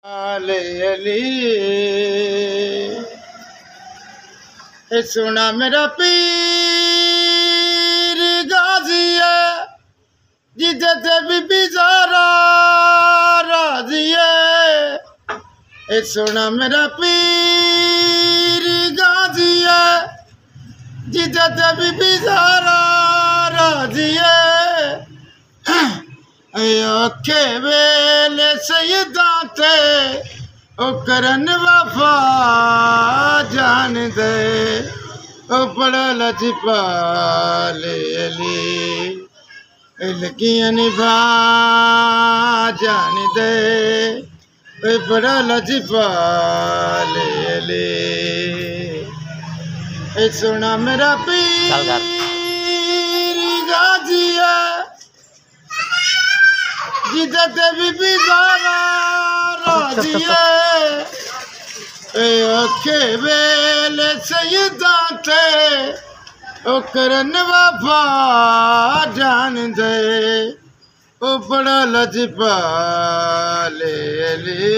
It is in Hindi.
अली ए सुना मेरा पीर गाजी है जिदे बीबी ज़हरा राजी है। ए सुना मेरा पीर गाजी है जिदे बीबी ज़हरा राजी है। औखे वेले सैयदा ते ओ करन वफा जान दे ओ बड़ा लजपाल अली लगियां निभा जान दे ओ बड़ा लजपाल अली। ए सुना मेरा पीर गाजी है जिदे बीबी ज़हरा राजी है। औखे वेले सैयदा ते ओ करन वफा जान दे ओ बड़ा लजपाल अली।